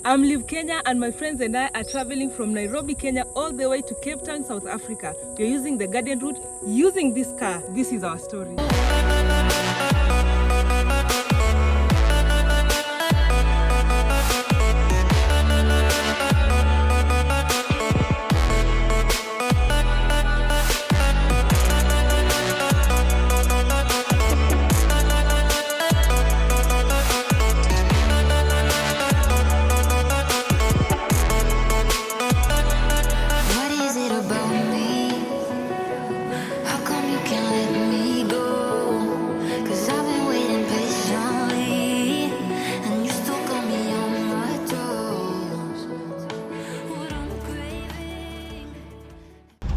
I'm Liv Kenya, and my friends and I are traveling from Nairobi, Kenya, all the way to Cape Town, South Africa. We're using the Guardian route, using this car. This is our story.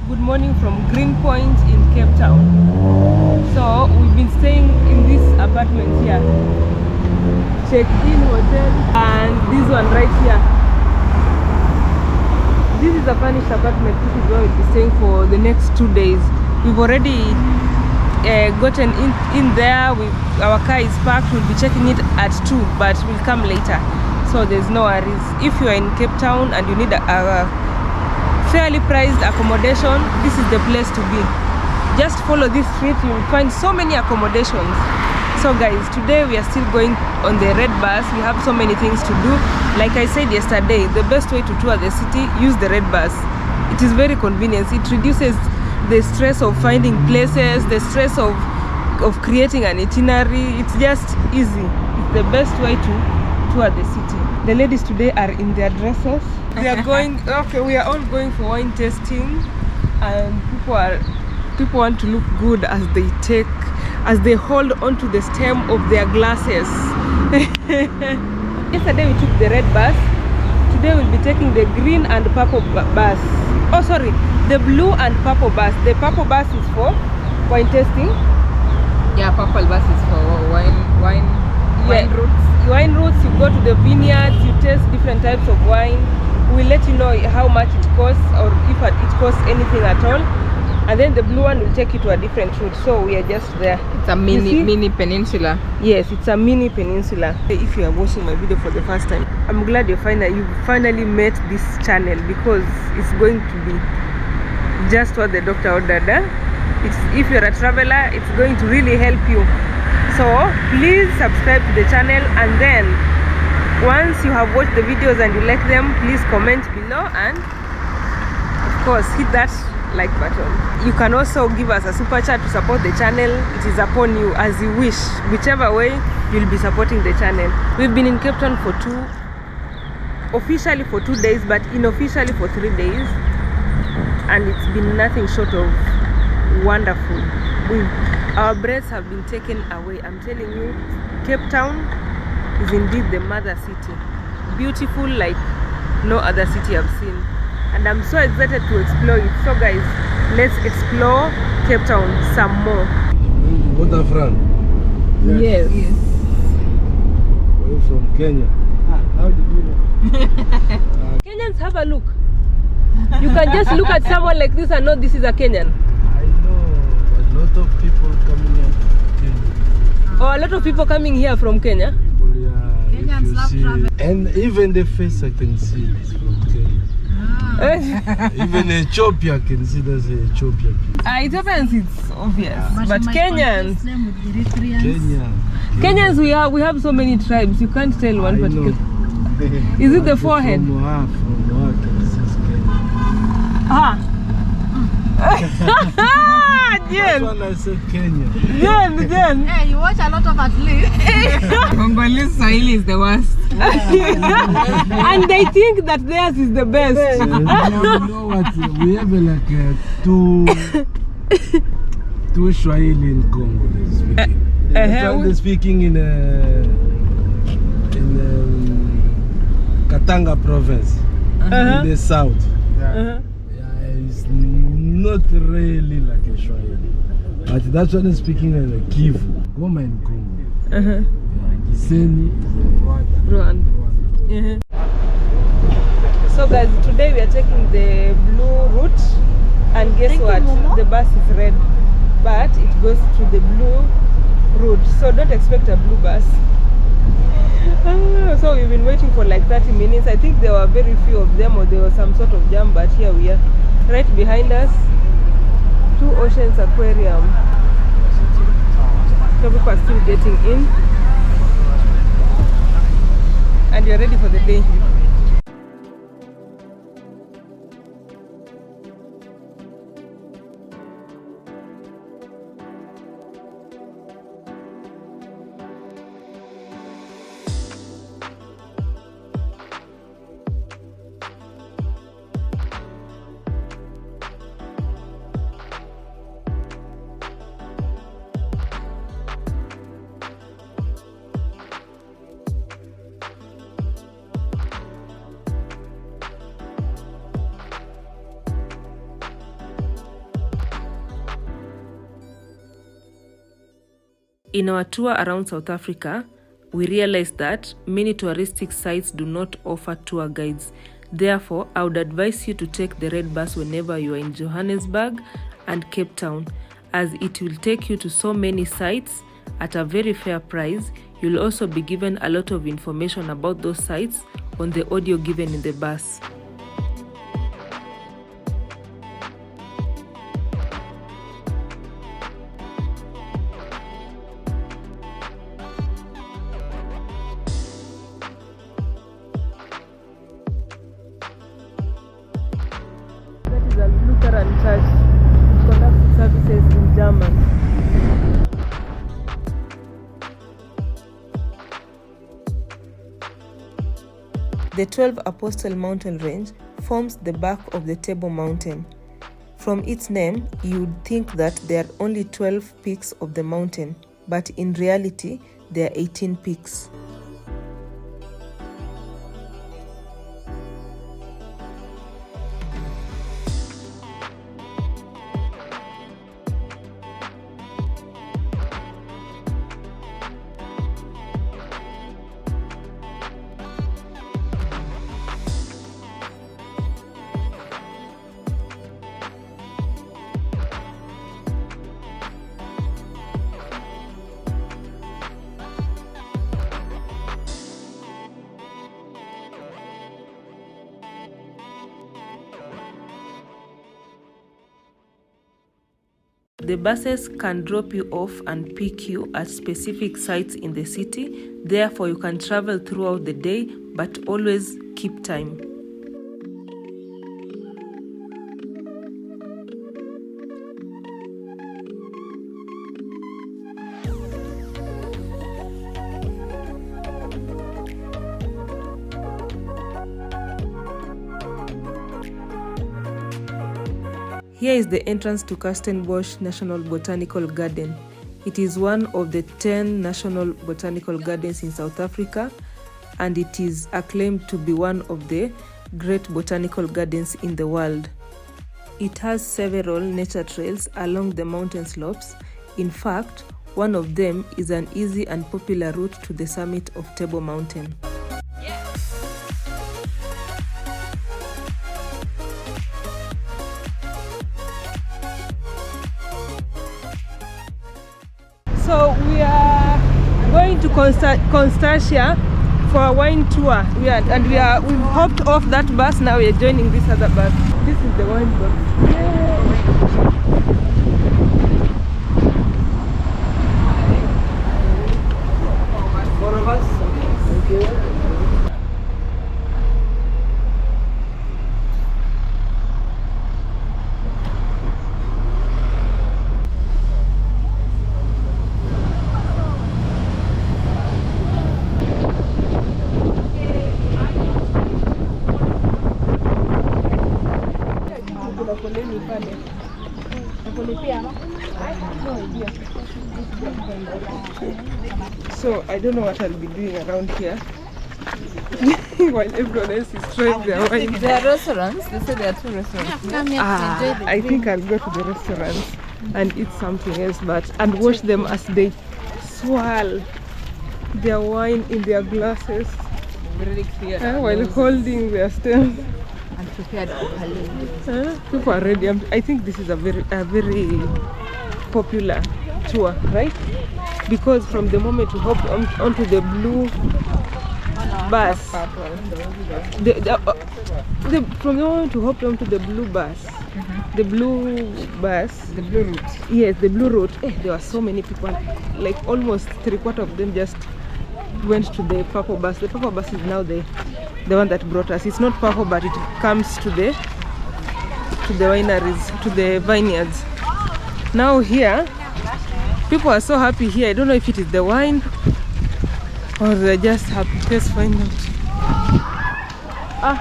Good morning from Green Point in Cape Town. So we've been staying in this apartment here, check-in hotel, and this one right here. This is a furnished apartment. This is where we'll be staying for the next 2 days. We've already gotten in there. Our car is parked. We'll be checking it at 2, but we'll come later, so there's no worries. If you are in Cape Town and you need a fairly priced accommodation, this is the place to be. Just follow this street, you will find so many accommodations. So guys, today we are still going on the red bus. We have so many things to do. Like I said yesterday, the best way to tour the city, use the red bus. It is very convenient. It reduces the stress of finding places, the stress of creating an itinerary. It's just easy. It's the best way to tour the city. The ladies today are in their dresses. They are going, okay, we are all going for wine tasting, and people want to look good as they hold onto the stem of their glasses. Yesterday we took the red bus. Today we'll be taking the green and purple bus. Oh sorry, the blue and purple bus. The purple bus is for wine tasting. Yeah, purple bus is for wine routes. Wine routes, you go to the vineyards, you taste different types of wine. We'll let you know how much it costs, or if it costs anything at all. And then the blue one will take you to a different route. So we are just there. It's a mini peninsula. Yes, it's a mini peninsula. If you are watching my video for the first time, I'm glad you finally met this channel, because it's going to be just what the doctor ordered. If you're a traveler, it's going to really help you. So please subscribe to the channel, and then once you have watched the videos and you like them, please comment below, and of course hit that like button. You can also give us a super chat to support the channel. It is upon you, as you wish. Whichever way, you'll be supporting the channel. We've been in Cape Town officially for 2 days, but unofficially for 3 days, and it's been nothing short of wonderful. Our breaths have been taken away. I'm telling you, Cape Town is indeed the mother city. Beautiful like no other city I've seen. And I'm so excited to explore it. So guys, let's explore Cape Town some more. Waterfront. Yes. We're from Kenya. How did you know? Kenyans, have a look. You can just look at someone like this and know this is a Kenyan. I know, but a lot of people coming here from Kenya. Oh, a lot of people coming here from Kenya? Kenyans love travel. And even the face I can see is from Kenya. Even Ethiopia can see there's Ethiopia people. Ethiopians, it's obvious, but Kenyans. Kenyans, we have so many tribes. You can't tell one particular. Is it the forehead? From Moa can see Kenya. Ah. That's when I said Kenya. Jen. Hey, you watch a lot of athletes. Congolese Swahili is the worst. And they think that theirs is the best. You know what? We have like two Swahili in Congo. They're speaking in Katanga province, in the south. It's not really like a Swahili, but that's one is speaking in a Kivu, Goma in Congo. Giseni is Rwanda. So guys, today we are taking the blue route, and guess what? The bus is red, but it goes to the blue route. So don't expect a blue bus. So we've been waiting for like 30 minutes. I think there were very few of them, or there was some sort of jam, but here we are. Right behind us, Two Oceans Aquarium. So people are still getting in. And you're ready for the day. In our tour around South Africa, we realized that many touristic sites do not offer tour guides. Therefore, I would advise you to take the red bus whenever you are in Johannesburg and Cape Town, as it will take you to so many sites at a very fair price. You'll also be given a lot of information about those sites on the audio given in the bus. Services in German. The 12 Apostle Mountain Range forms the back of the Table Mountain. From its name, you would think that there are only 12 peaks of the mountain, but in reality, there are 18 peaks. The buses can drop you off and pick you at specific sites in the city. Therefore, you can travel throughout the day, but always keep time. Here is the entrance to Kirstenbosch National Botanical Garden. It is one of the 10 national botanical gardens in South Africa, and it is acclaimed to be one of the great botanical gardens in the world. It has several nature trails along the mountain slopes. In fact, one of them is an easy and popular route to the summit of Table Mountain. So we are going to Constantia for a wine tour. We've hopped off that bus. Now we are joining this other bus. This is the wine box. Four of us. Thank you. So I don't know what I'll be doing around here while everyone else is trying their wine. There are restaurants. They say there are 2 restaurants. I think I'll go to the restaurants and eat something else, and watch them as they swirl their wine in their glasses while holding their stems. And prepared People are ready. I think this is a very popular tour, right? Because from the moment you hop onto the blue bus. Purple. From the moment to hop on to the blue bus. The blue bus. The blue route. Yes, the blue route. There were so many people. Like almost 3/4 of them just went to the purple bus. The purple bus is now the one that brought us. It's not purple, but it comes to the wineries, to the vineyards. Now here, people are so happy here. I don't know if it is the wine or they're just happy. Let's find out.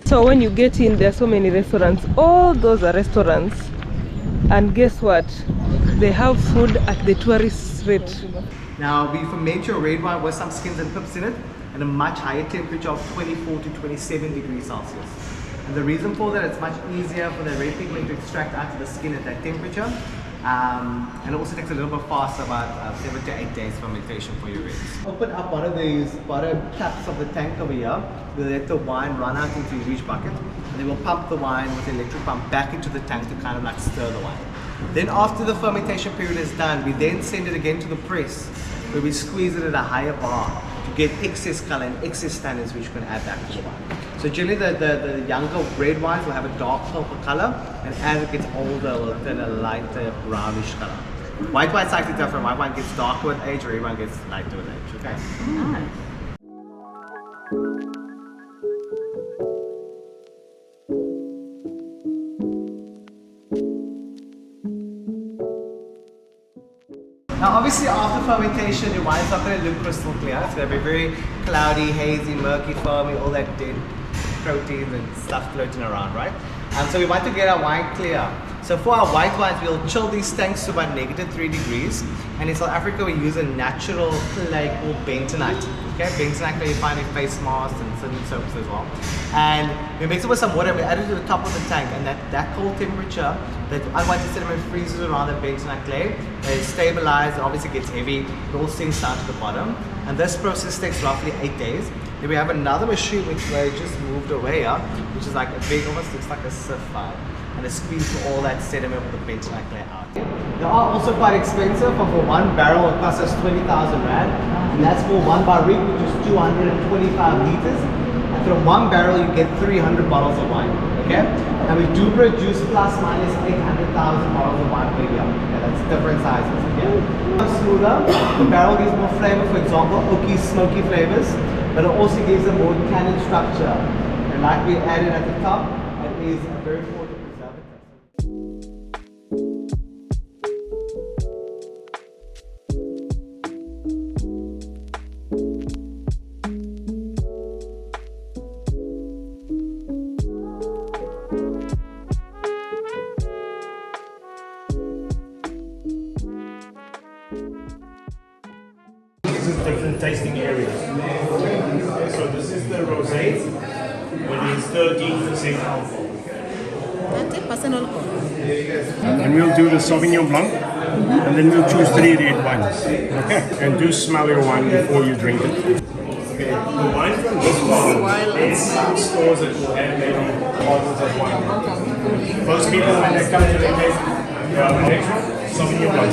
So when you get in, there are so many restaurants. All those are restaurants. And guess what? They have food at the tourist rate. Now we ferment your red wine with some skins and pips in it at a much higher temperature of 24 to 27 degrees Celsius. And the reason for that, it's much easier for the red pigment to extract out of the skin at that temperature. And it also takes a little bit faster, about 7 to 8 days fermentation for your reds. Open up one of these bottom caps of the tank over here. We'll let the wine run out into a huge bucket. And then we'll pump the wine with an electric pump back into the tank to kind of like stir the wine. Then after the fermentation period is done, we then send it again to the press, where we squeeze it at a higher bar to get excess color and excess tannins which we can add back to the wine. So generally the younger red wines will have a dark purple color, and as it gets older it will turn a lighter brownish color. White wine's slightly different. White wine gets darker with age, red wine gets lighter with age. Okay. Now obviously after fermentation your wine's not going to look crystal clear. It's going to be very cloudy, hazy, murky, foamy, all that dead proteins and stuff floating around, right? So we want to get our wine clear. So for our white wines, we'll chill these tanks to about -3 degrees. And in South Africa we use a natural clay called bentonite. Okay, bentonite clay you find in face masks and certain soaps as well. And we mix it with some water and we add it to the top of the tank, and that cold temperature, that unwanted sediment freezes around the bentonite clay. It stabilizes, it obviously gets heavy, it all sinks down to the bottom. And this process takes roughly 8 days. Then we have another machine which I just moved away here, which is like a big, almost looks like a sieve file. And it squeezes all that sediment with the bentonite clay out. They are also quite expensive, but for one barrel it costs us 20,000 Rand. And that's for one barrique, which is 225 liters. And from one barrel you get 300 bottles of wine. Okay? And we do produce plus minus 800,000 bottles of wine per year. Okay, that's different sizes. Okay? Smoother, the barrel gives more flavor, for example, oaky, smoky flavors, but it also gives a more tannin structure. And like we added at the top, it is a very important preservative. Different tasting areas. So this is the rosé, with its 13% alcohol. 30% alcohol. And we'll do the Sauvignon Blanc, and then we'll choose 3 red wines. Okay. And do smell your wine before you drink it. Okay. The wine from this bottle, there's some stores that will have maybe bottles of wine. Most people when they come to the case, Sauvignon Blanc.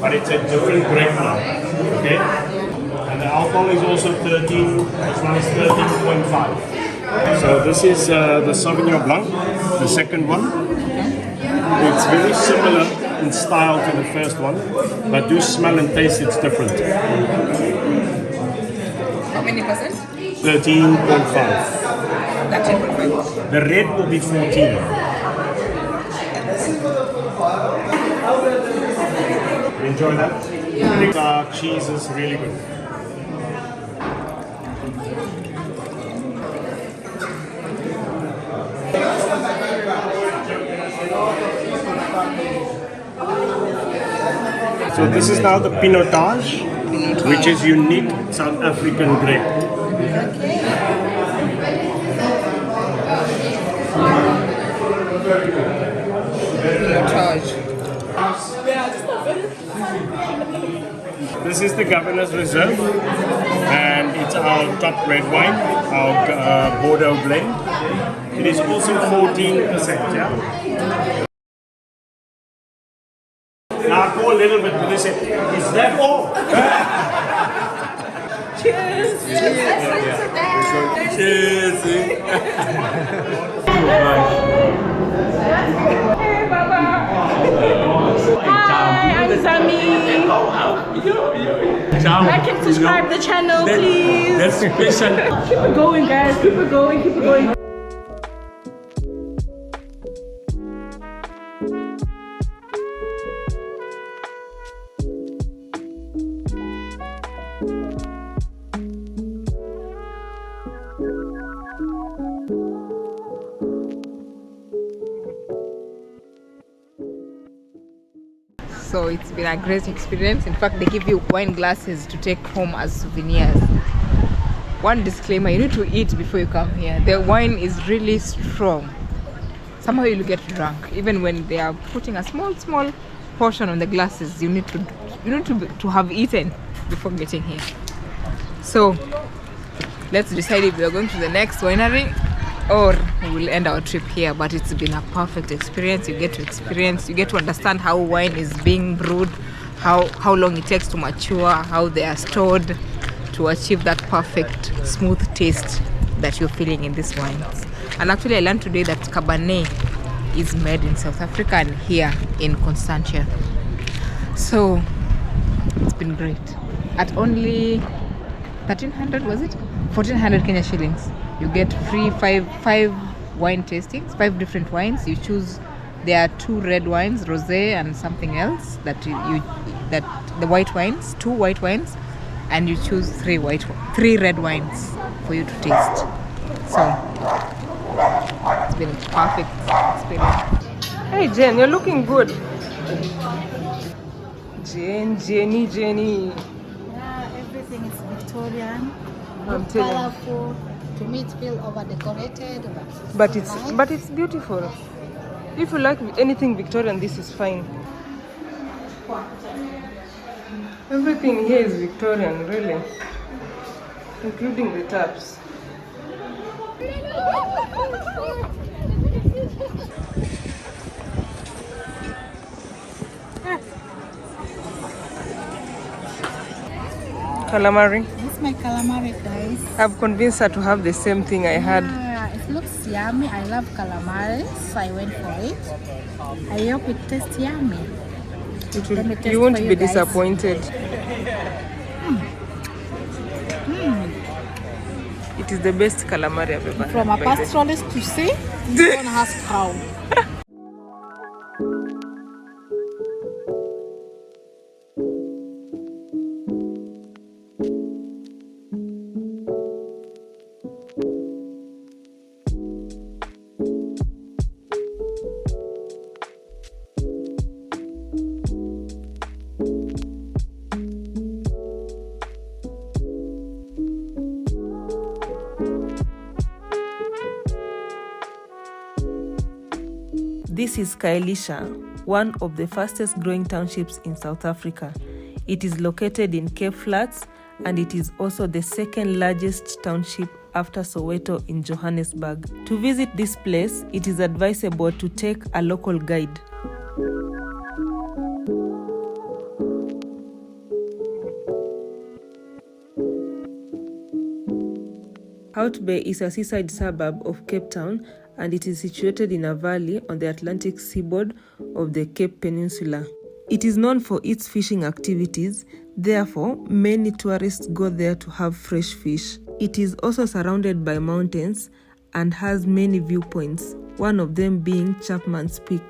But it's a different grape now, okay? And the alcohol is also 13, as well as 13.5. So this is the Sauvignon Blanc, the second one. It's very similar in style to the first one, but do smell and taste it's different. How many percent? 13.5. That's 10.5. The red will be 14. Enjoy that? Yeah. Cheese is really good. So this is now the Pinotage, which is unique South African grape. Pinotage. This is the Governor's Reserve, and it's our top red wine, our Bordeaux blend. It is also 14%, yeah? Now go a little bit, but they say, is that all? Cheers! Cheers! Hey, Baba! Hi, I'm Zami. Like and subscribe the channel, please. That's special. Keep it going, guys. Keep it going. Keep it going. So it's been a great experience. In fact, they give you wine glasses to take home as souvenirs. One disclaimer, you need to eat before you come here. The wine is really strong. Somehow you'll get drunk. Even when they are putting a small portion on the glasses, you need to have eaten before getting here. So let's decide if we are going to the next winery or we will end our trip here. But it's been a perfect experience. You get to understand how wine is being brewed, how long it takes to mature, how they are stored to achieve that perfect smooth taste that you're feeling in these wines. And actually I learned today that Cabernet is made in South Africa and here in Constantia. So it's been great. At only 1,300, was it? 1,400 Kenya shillings. You get free five wine tastings, 5 different wines. You choose. There are 2 red wines, rosé and something else that the white wines, 2 white wines, and you choose 3 red wines for you to taste. So it's been a perfect experience. Hey, Jen, you're looking good. Jenny. Yeah, everything is Victorian. I'm telling you. Colorful. To me, it feels over decorated, But still it's nice. but it's beautiful. If you like anything Victorian, this is fine. Everything here is Victorian, really, including the taps. Calamari. This is my calamari, guys. I've convinced her to have the same thing I had. It looks yummy. I love calamari, so I went for it. I hope it tastes yummy. Let me taste You won't for be you guys. disappointed. It is the best calamari I've ever From a had. by the- pastoralist to see, don't ask how. This is Kaelisha, one of the fastest growing townships in South Africa. It is located in Cape Flats and it is also the second largest township after Soweto in Johannesburg. To visit this place, it is advisable to take a local guide. Hout Bay is a seaside suburb of Cape Town and it is situated in a valley on the Atlantic seaboard of the Cape Peninsula. It is known for its fishing activities, therefore many tourists go there to have fresh fish. It is also surrounded by mountains and has many viewpoints, one of them being Chapman's Peak.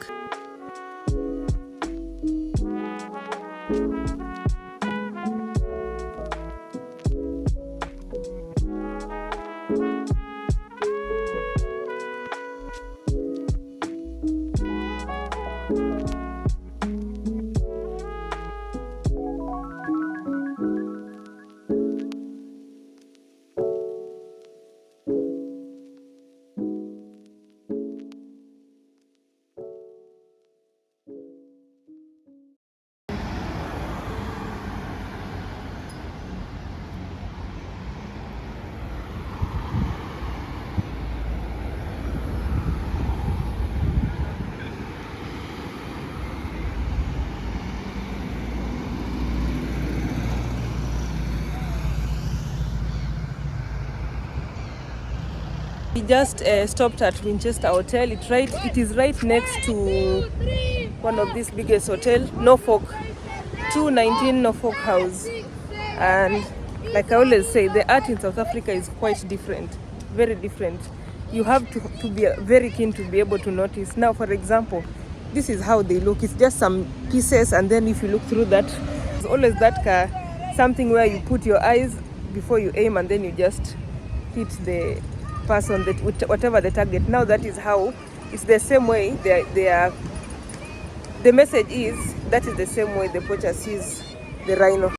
We just stopped at Winchester Hotel. It is right next to one of these biggest hotels, Norfolk, 219 Norfolk House. And like I always say, the art in South Africa is quite different, very different. You have to be very keen to be able to notice. Now, for example, this is how they look. It's just some pieces, and then if you look through that, there's always that something where you put your eyes before you aim, and then you just hit the person, whatever the target. Now that is how, it's the same way they are. The message is, that is the same way the poacher sees the rhino.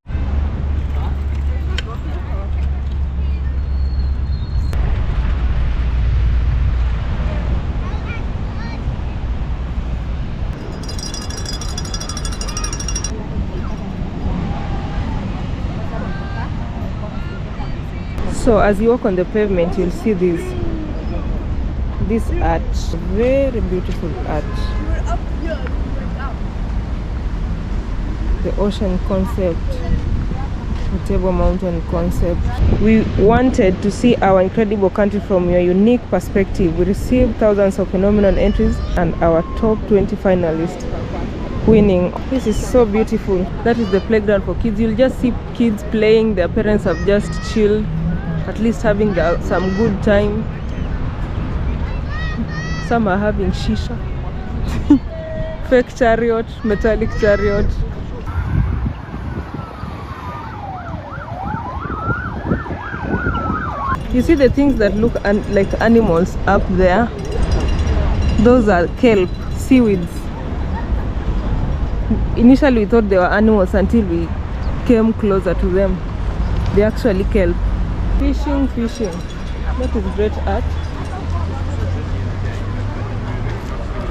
So as you walk on the pavement, you'll see this art, very beautiful art. The ocean concept, the Table Mountain concept. We wanted to see our incredible country from your unique perspective. We received thousands of phenomenal entries and our top 20 finalists winning. This is so beautiful. That is the playground for kids. You'll just see kids playing. Their parents have just chilled, at least having some good time. Some are having shisha. Fake chariot, metallic chariot. You see the things that look like animals up there? Those are kelp, seaweeds. Initially we thought they were animals until we came closer to them. They're actually kelp. Fishing. That is great art.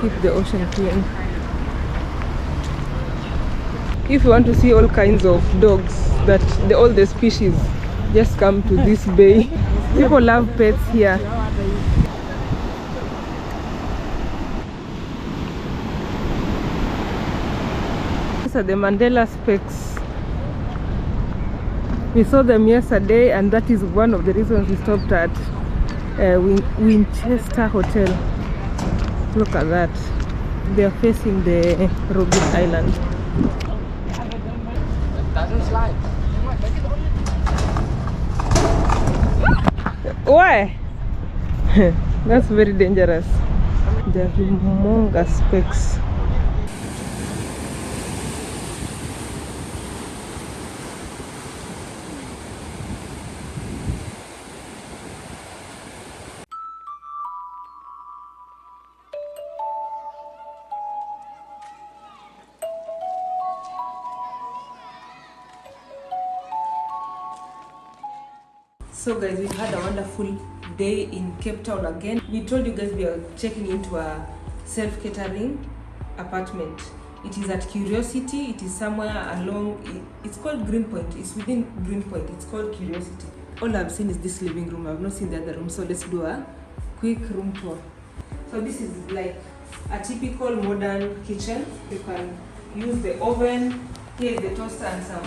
Keep the ocean clean. If you want to see all kinds of dogs, all the species, just come to this bay. People love pets here. These are the Mandela specks. We saw them yesterday, and that is one of the reasons we stopped at Winchester Hotel. Look at that. They are facing the Robben Island. It doesn't slide. Why? That's very dangerous. They're humongous specks. So guys, we've had a wonderful day in Cape Town again. We told you guys we are checking into a self-catering apartment. It is at Curiosity. It is somewhere along, it's called Greenpoint. It's within Greenpoint. It's called Curiosity. All I've seen is this living room. I've not seen the other room. So let's do a quick room tour. So this is like a typical modern kitchen. You can use the oven. Here is the toaster and some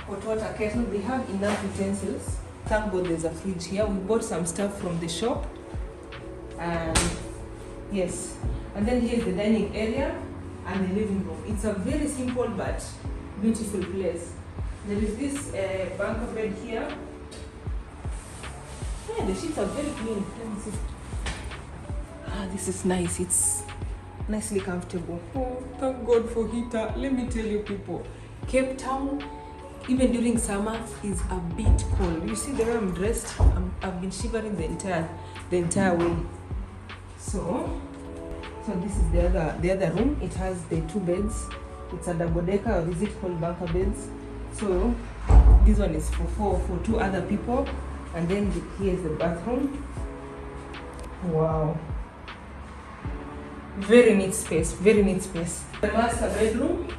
hot water kettle. They have enough utensils. Thank God there's a fridge here. We bought some stuff from the shop. And yes. And then here's the dining area and the living room. It's a very simple but beautiful place. There is this bunker bed here. Yeah, the sheets are very clean. Let me see. This is nice. It's nicely comfortable. Oh, thank God for heater. Let me tell you people, Cape Town, even during summer, is a bit cold. You see the way I'm dressed? I've been shivering the entire way. So this is the other room. It has the 2 beds. It's a double decker, or is it called bunker beds? So this one is for 2 other people. And then here's the bathroom. Wow. Very neat space, very neat space. The master bedroom.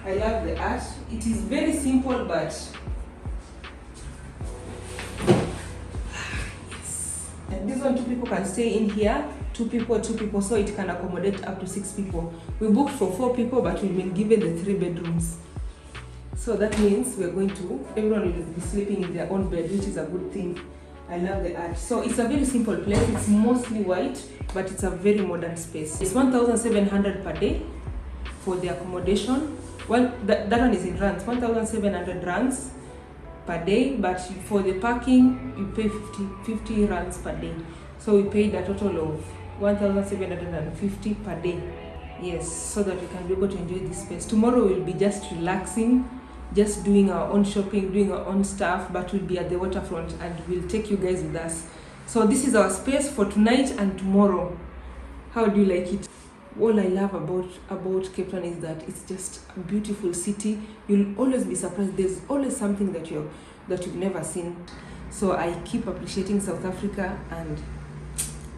I love the art. It is very simple, but yes. And this one, 2 people can stay in here. 2 people, so it can accommodate up to 6 people. We booked for 4 people, but we've been given the 3 bedrooms. So that means everyone will be sleeping in their own bed, which is a good thing. I love the art. So it's a very simple place. It's mostly white, but it's a very modern space. It's 1,700 per day for the accommodation. Well, that one is in rands, 1,700 rands per day, but for the parking, you pay 50 rands per day. So we paid a total of 1,750 per day. Yes, so that we can be able to enjoy this space. Tomorrow we'll be just relaxing, just doing our own shopping, doing our own stuff, but we'll be at the waterfront and we'll take you guys with us. So this is our space for tonight and tomorrow. How do you like it? All I love about Cape Town is that it's just a beautiful city. You'll always be surprised. There's always something that you've never seen. So I keep appreciating South Africa, and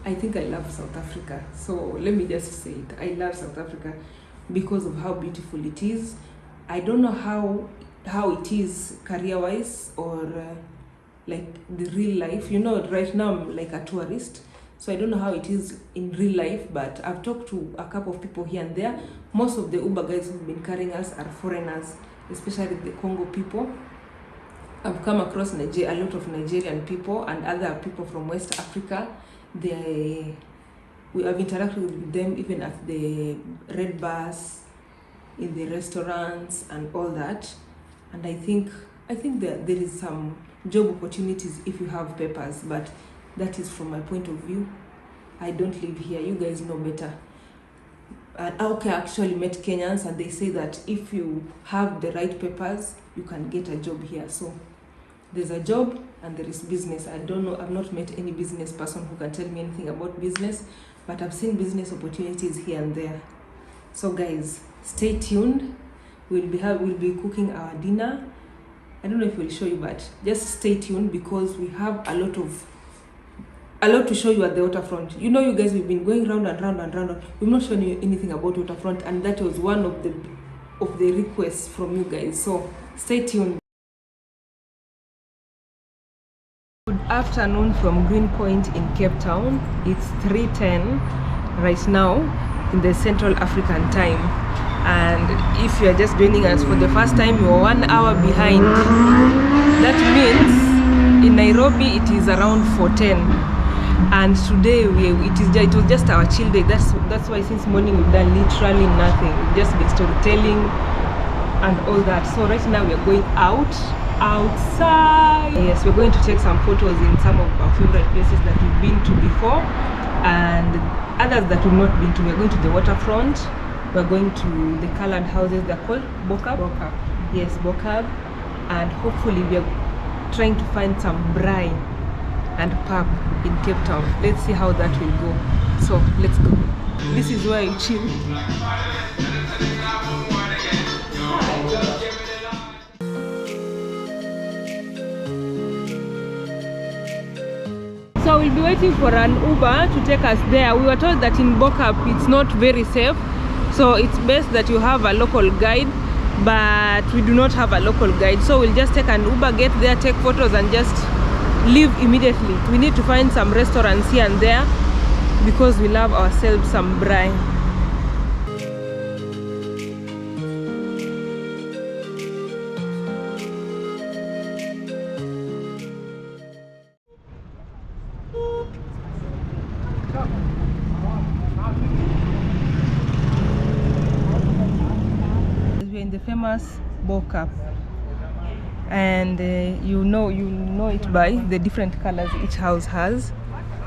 I think I love South Africa. So let me just say it. I love South Africa because of how beautiful it is. I don't know how it is career-wise or like the real life. You know, right now I'm like a tourist, so I don't know how it is in real life, but I've talked to a couple of people here and there. Most of the Uber guys who've been carrying us are foreigners, especially the Congo people. I've come across a lot of Nigerian people and other people from West Africa. We have interacted with them even at the red bars, in the restaurants and all that. And I think that there is some job opportunities if you have papers, but that is from my point of view. I don't live here. You guys know better. And I actually met Kenyans, and they say that if you have the right papers, you can get a job here. So there's a job and there is business. I don't know, I've not met any business person who can tell me anything about business, but I've seen business opportunities here and there. So guys, stay tuned. We'll be cooking our dinner. I don't know if we'll show you, but just stay tuned because we have a lot to show you at the waterfront. You know, you guys, we've been going round and round and round. We've not shown you anything about waterfront, and that was one of the requests from you guys. So stay tuned. Good afternoon from Green Point in Cape Town. It's 3:10 right now in the Central African time. And if you are just joining us for the first time, you are 1 hour behind. That means in Nairobi it is around 4:10. And today it was just our chill day. That's why since morning we've done literally nothing. We've just been storytelling and all that. So right now we are going outside. Yes, we're going to take some photos in some of our favorite places that we've been to before, and others that we've not been to. We're going to the waterfront. We're going to the colored houses. They're called Bokaap. Bokaap. Yes, Bokaap. And hopefully we are trying to find some braai and pub in Cape Town. Let's see how that will go. So let's go. This is where I chill. So we'll be waiting for an Uber to take us there. We were told that in Bokaap it's not very safe, so it's best that you have a local guide, but we do not have a local guide. So we'll just take an Uber, get there, take photos and just leave immediately. We need to find some restaurants here and there because we love ourselves some braai. We're in the famous Bokaap, and you know it by the different colors each house has.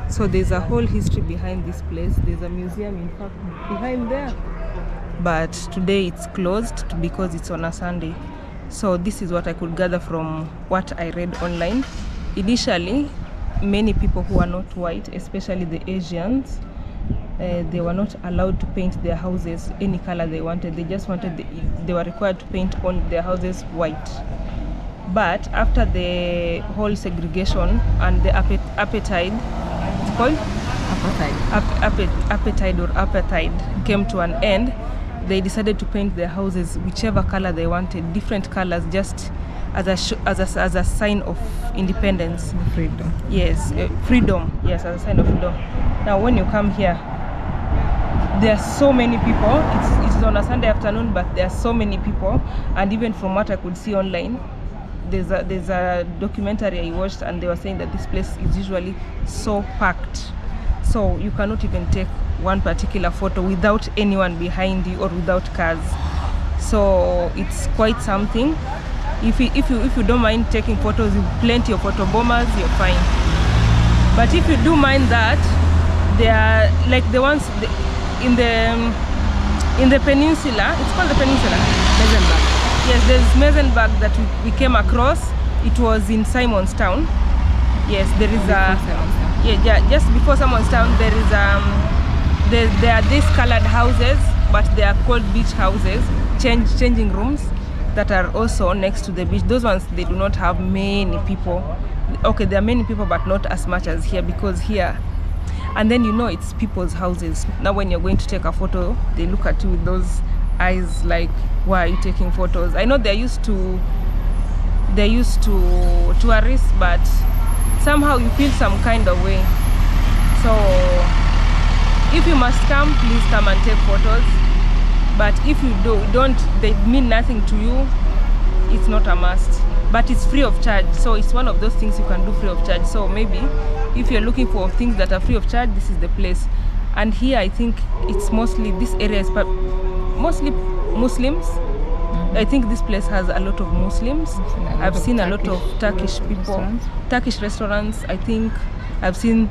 So there's a whole history behind this place. There's a museum in fact behind there, but today it's closed because it's on a Sunday. So this is what I could gather from what I read online. Initially, many people who are not white, especially the Asians, they were not allowed to paint their houses any color they wanted. They were required to paint on their houses white. But after the whole segregation and the apartheid came to an end, they decided to paint their houses whichever color they wanted, different colors, just as a sign of independence. Freedom. Yes, freedom. Yes, as a sign of freedom. Now, when you come here, there are so many people. It's on a Sunday afternoon, but there are so many people, and even from what I could see online, there's a documentary I watched, and they were saying that this place is usually so packed, so you cannot even take one particular photo without anyone behind you or without cars. So it's quite something. If you don't mind taking photos with plenty of photo bombers, you're fine. But if you do mind that, they are like the ones in the peninsula. It's called the peninsula. Mesenberg. Yes, there's Mesenberg that we came across. It was in Simonstown. Yes, there is just before Simonstown. There is there are these colored houses, but they are called beach houses, changing rooms that are also next to the beach. Those ones, they do not have many people. Okay, there are many people, but not as much as here, because here, and then it's people's houses. Now when you're going to take a photo, they look at you with those eyes like, why are you taking photos? I know they're used to tourists, but somehow you feel some kind of way. So if you must come, please come and take photos. But if you don't, they mean nothing to you, it's not a must. But it's free of charge, so it's one of those things you can do free of charge. So maybe if you're looking for things that are free of charge, this is the place. And here I think it's mostly, this area is mostly Muslims. I think this place has a lot of Muslims. I've seen a lot of Turkish people, Turkish restaurants. I think I've seen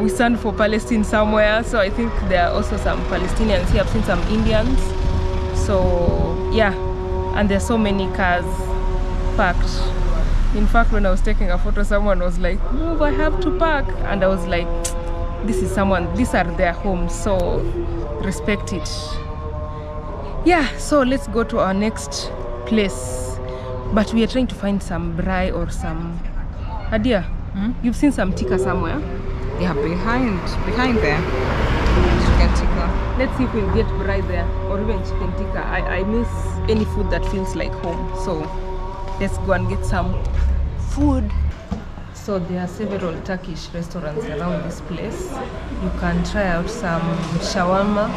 we stand for Palestine somewhere, so I think there are also some Palestinians here. I've seen some Indians. So yeah, and there's so many cars parked. In fact, when I was taking a photo, someone was like, move, I have to park. And I was like, these are their homes, so respect it. Yeah, so let's go to our next place. But we are trying to find some braai or some Adia. You've seen some tikka somewhere? Yeah, behind there. Chicken tikka. Let's see if we'll get braai there or even chicken tikka. I miss any food that feels like home. So let's go and get some food. So there are several Turkish restaurants around this place. You can try out some shawarma.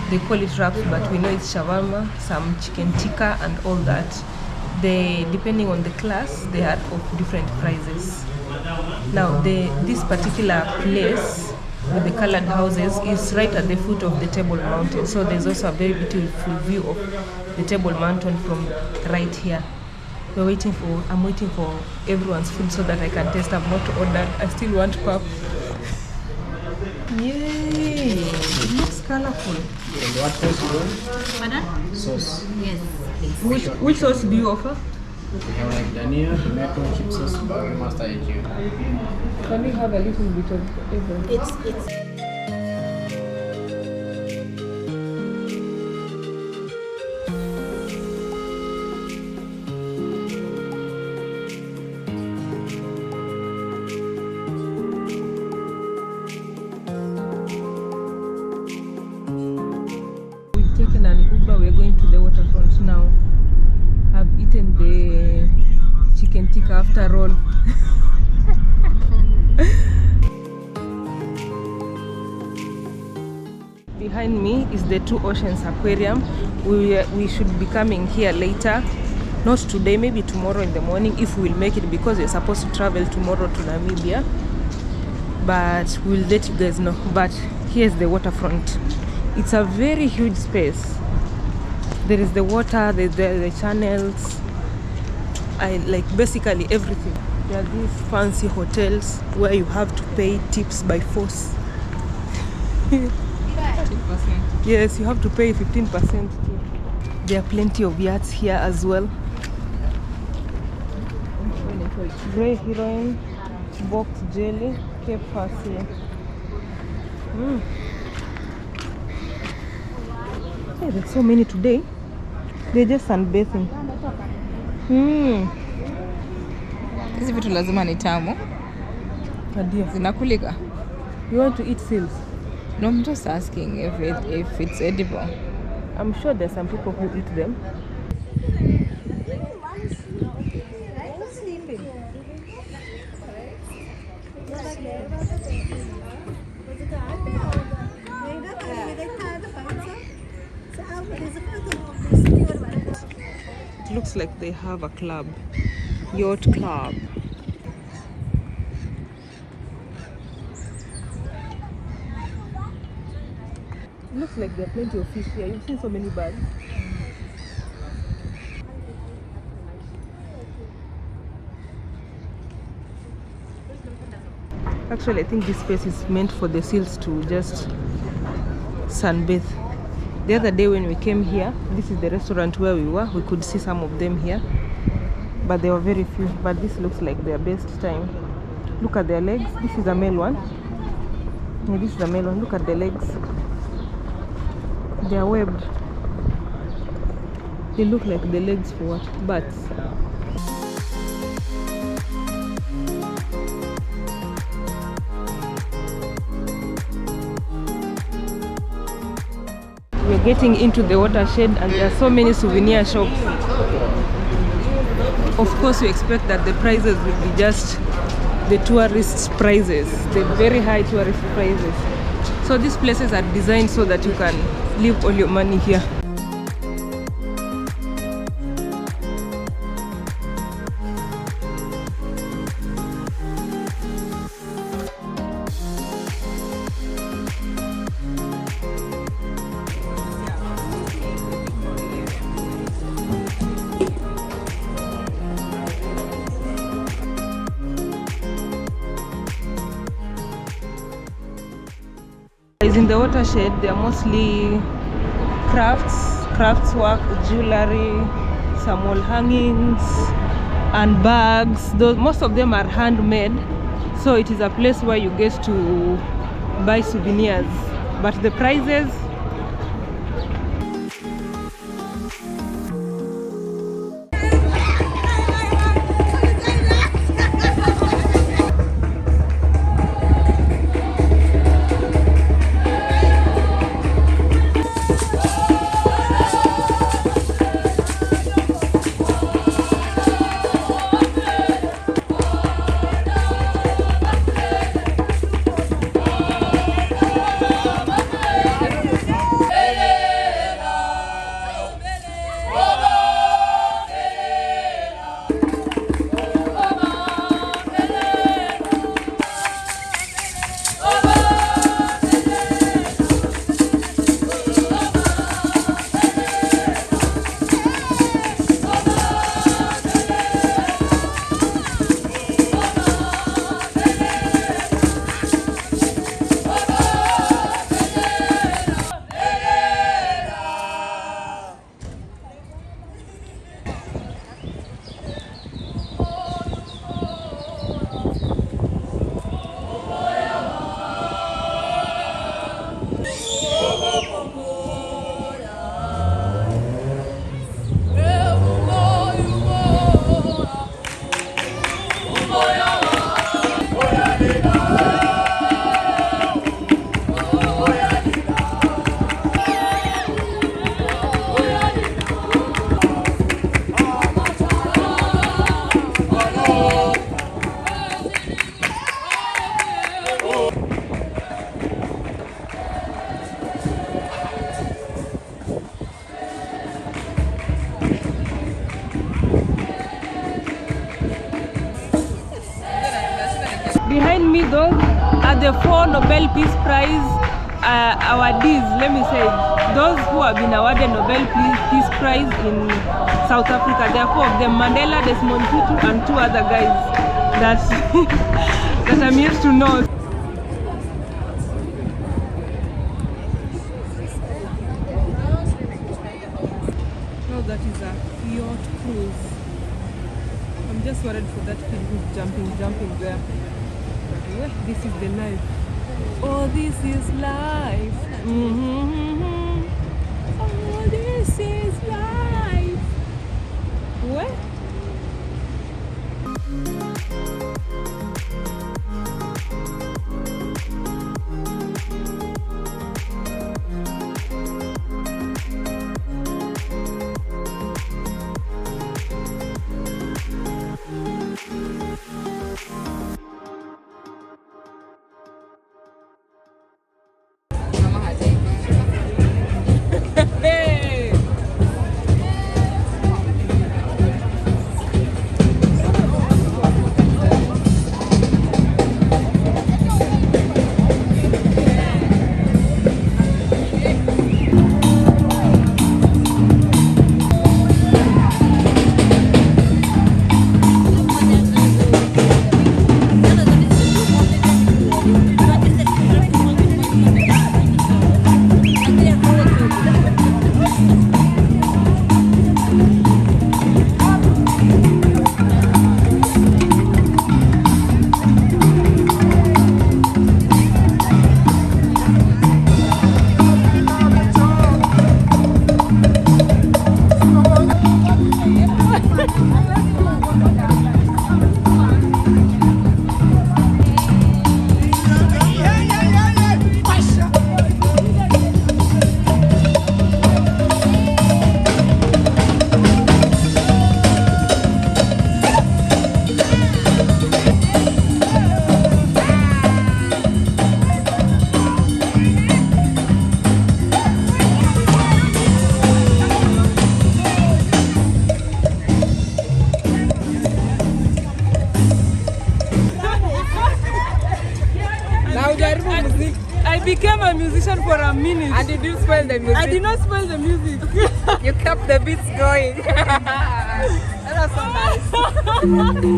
They call it wraps, but we know it's shawarma, some chicken tikka and all that. Depending on the class, they are of different prices. Now this particular place with the colored houses is right at the foot of the Table Mountain. So there's also a very beautiful view of the Table Mountain from right here. I'm waiting for everyone's food so that I can taste. I've not ordered. I still want pap. Yay! It looks colorful. And what sauce you want? Pardon? Sauce. Yes, please. Which sauce do you offer? We have like dhania, tomato, chip sauce, barbecue mustard, and you. Can we have a little bit of everything? It's taken an Uber. We're going to the waterfront now. I've eaten the chicken tikka after all. Behind me is the Two Oceans Aquarium. We should be coming here later. Not today, maybe tomorrow in the morning if we'll make it, because we're supposed to travel tomorrow to Namibia. But we'll let you guys know. But here's the waterfront. It's a very huge space. There is the water, the channels, basically everything. There are these fancy hotels where you have to pay tips by force. 15%. Yes, you have to pay 15% tip. There are plenty of yachts here as well. Grey heroin, box jelly, Cape Farsi. Hey, there's so many today. They're just sunbathing. Hizi vitu lazima ni tamu. Adia. Zinakulika. You want to eat seals? No, I'm just asking if it's edible. I'm sure there's some people who eat them. It looks like they have a club. Yacht Club. Looks like there are plenty of fish here. You've seen so many birds. Actually, I think this space is meant for the seals to just sunbathe. The other day when we came here, this is the restaurant where we were. We could see some of them here, but there were very few. But this looks like their best time. Look at their legs. This is a male one. Yeah, this is a male one. Look at the legs. They are webbed. They look like the legs for what? Bats. We're getting into the watershed and there are so many souvenir shops. Of course, we expect that the prices will be just the tourist prices, the very high tourist prices. So these places are designed so that you can leave all your money here. In the watershed, they are mostly crafts work, jewelry, some wall hangings and bags. Most of them are handmade, so it is a place where you get to buy souvenirs, but the prices behind me, those are the 4 Nobel Peace Prize awardees, let me say, those who have been awarded Nobel Peace Prize in South Africa. There are 4 of them: Mandela, Desmond Tutu, and 2 other guys that that I'm yet to know. Now that is a yacht cruise. I'm just worried for that kid who's jumping there. But this is the life. Oh, this is life. Oh, this is life. What? on for a minute. And you didn't spoil the music. I did not spoil the music. You kept the beats going. That was so nice.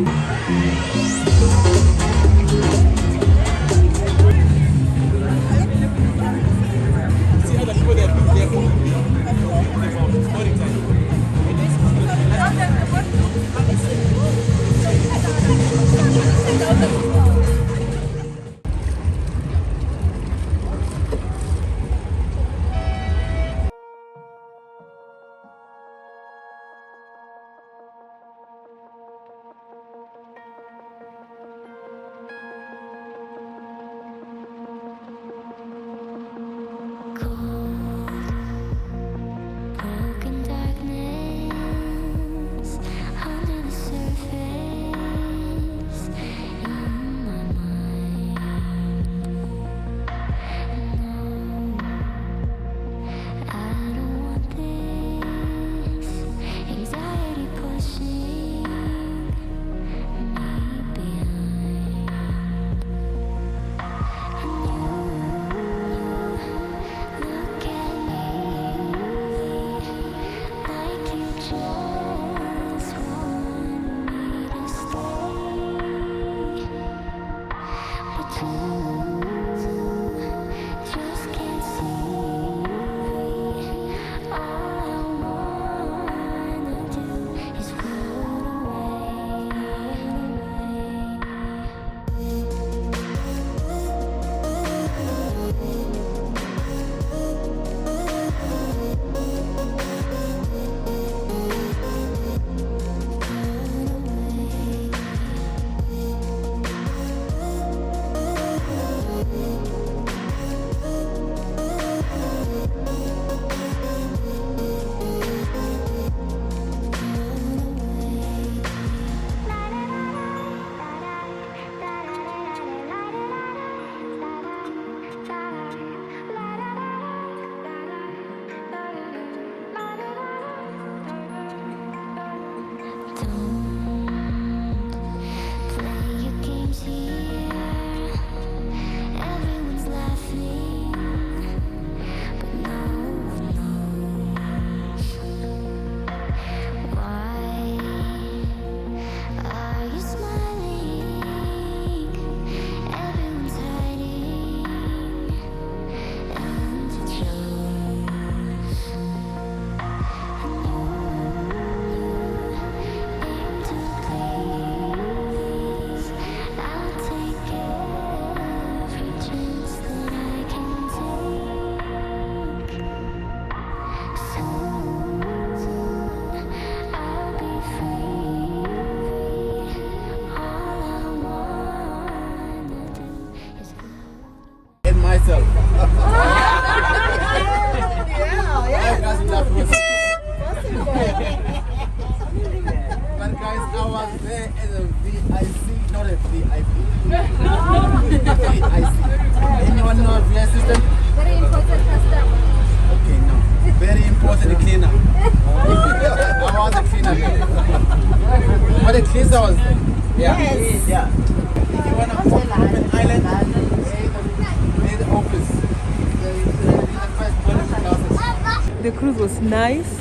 The cruise was nice,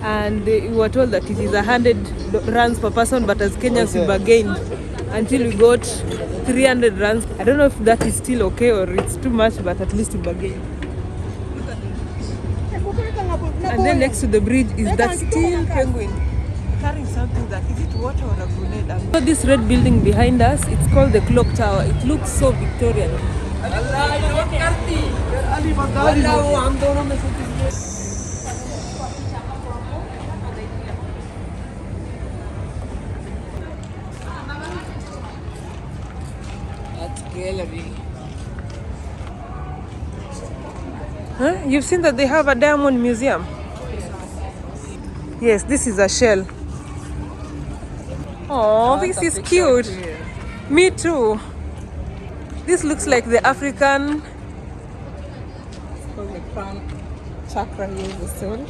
and we were told that it is 100 rands per person, but as Kenyans we bargained until we got 300 rands. I don't know if that is still okay or it's too much, but at least we bargained. And then next to the bridge is that steel penguin carrying something that, is it water or a grenade? So this red building behind us, it's called the Clock Tower. It looks so Victorian. Gallery. Huh? You've seen that they have a diamond museum? Yes, this is a shell. Oh, this is cute. Me too. This looks like the African. The crown chakra here is the soul.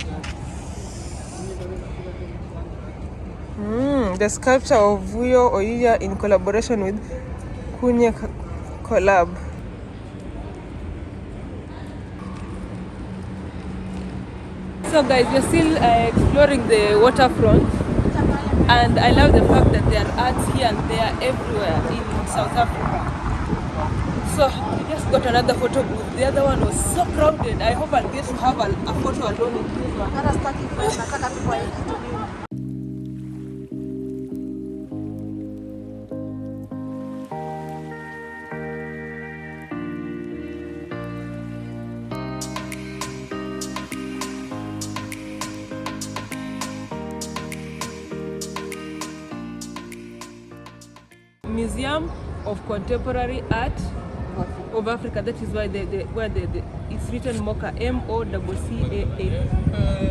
The sculpture of Vuyo Oyiya in collaboration with Kunye Collab. So guys, we're still exploring the waterfront, and I love the fact that there are arts here and there everywhere in South Africa. So we just got another photo booth. The other one was so crowded. I hope I'll get to have a photo alone with this one. Museum of Contemporary Art of Africa. That is why it's written MOCAA, MOCCAA.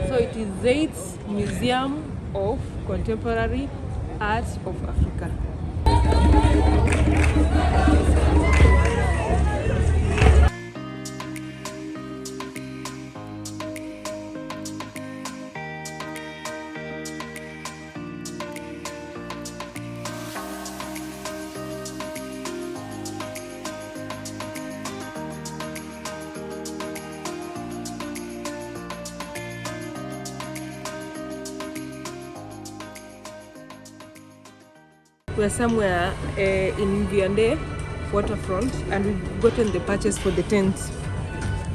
So it is Zaid's Museum of Contemporary Art of Africa. We're somewhere in Viande Waterfront, and we've gotten the purchase for the tents.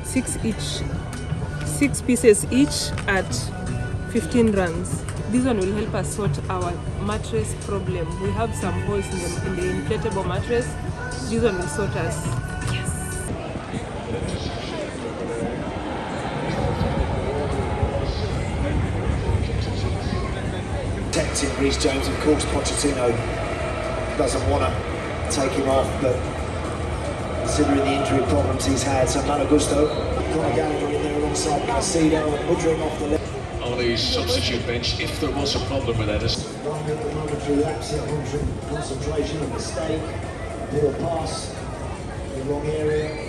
6 pieces each at 15 rands. This one will help us sort our mattress problem. We have some holes in the inflatable mattress. This one will sort us. Protecting Reece James, of course. Pochettino doesn't want to take him off, but considering the injury problems he's had, so Malo Gusto got a Gallagher in there alongside Casido and Woodring off the left. On the substitute bench, if there was a problem with that. One at the moment through absolute concentration, a mistake, little pass, in the wrong area.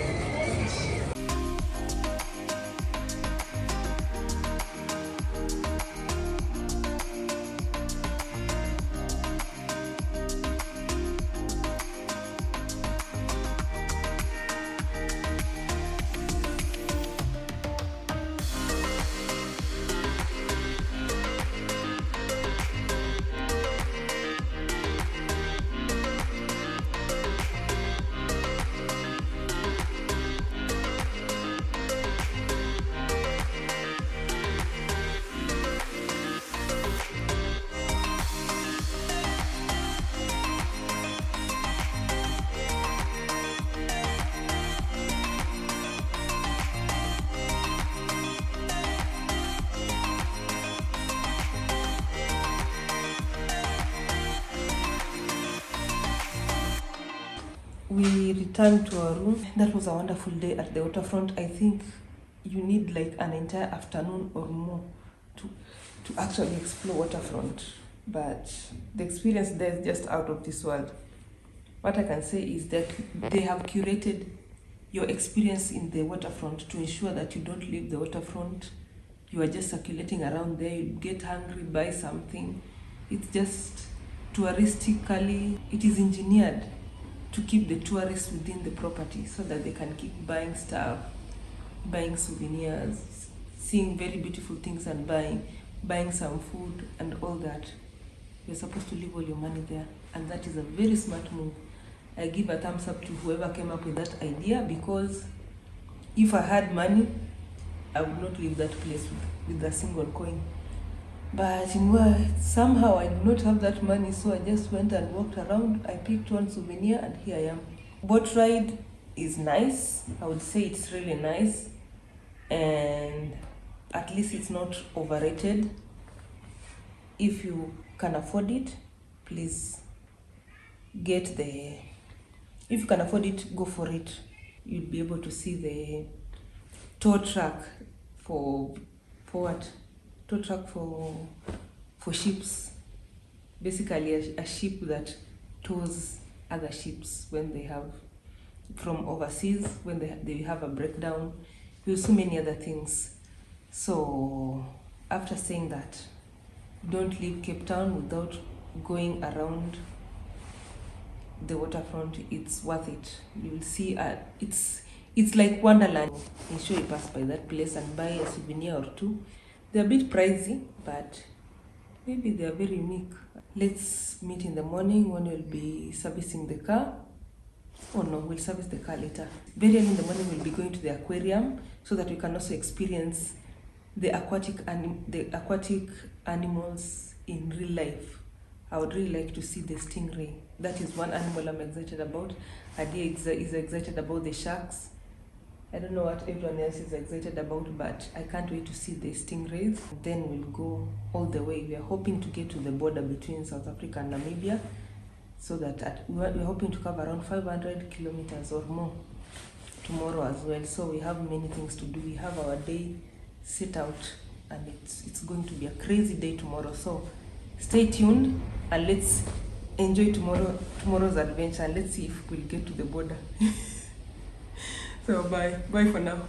We returned to our room. That was a wonderful day at the waterfront. I think you need like an entire afternoon or more to actually explore waterfront. But the experience there is just out of this world. What I can say is that they have curated your experience in the waterfront to ensure that you don't leave the waterfront. You are just circulating around there. You get hungry, buy something. It's just touristically, it is engineered to keep the tourists within the property so that they can keep buying stuff, buying souvenirs, seeing very beautiful things and buying some food and all that. You're supposed to leave all your money there, and that is a very smart move. I give a thumbs up to whoever came up with that idea, because if I had money, I would not leave that place with a single coin. But somehow I did not have that money, so I just went and walked around. I picked one souvenir and here I am. Boat ride is nice. I would say it's really nice, and at least it's not overrated. If you can afford it, please if you can afford it, go for it. You'll be able to see the tow truck for what? Tow truck for ships. Basically a ship that tows other ships when they have from overseas, when they have a breakdown. You'll see many other things. So after saying that, don't leave Cape Town without going around the waterfront. It's worth it. You will see it's like Wonderland. Ensure you pass by that place and buy a souvenir or two. They're a bit pricey, but maybe they're very unique. Let's meet in the morning when we'll be servicing the car. Oh no, we'll service the car later. Very early in the morning, we'll be going to the aquarium so that we can also experience the aquatic animals in real life. I would really like to see the stingray. That is one animal I'm excited about. Adia is excited about the sharks. I don't know what everyone else is excited about, but I can't wait to see the stingrays. Then we'll go all the way. We are hoping to get to the border between South Africa and Namibia, so that we're hoping to cover around 500 kilometers or more tomorrow as well. So we have many things to do. We have our day set out, and it's going to be a crazy day tomorrow. So stay tuned and let's enjoy tomorrow's adventure, and let's see if we'll get to the border. So bye for now.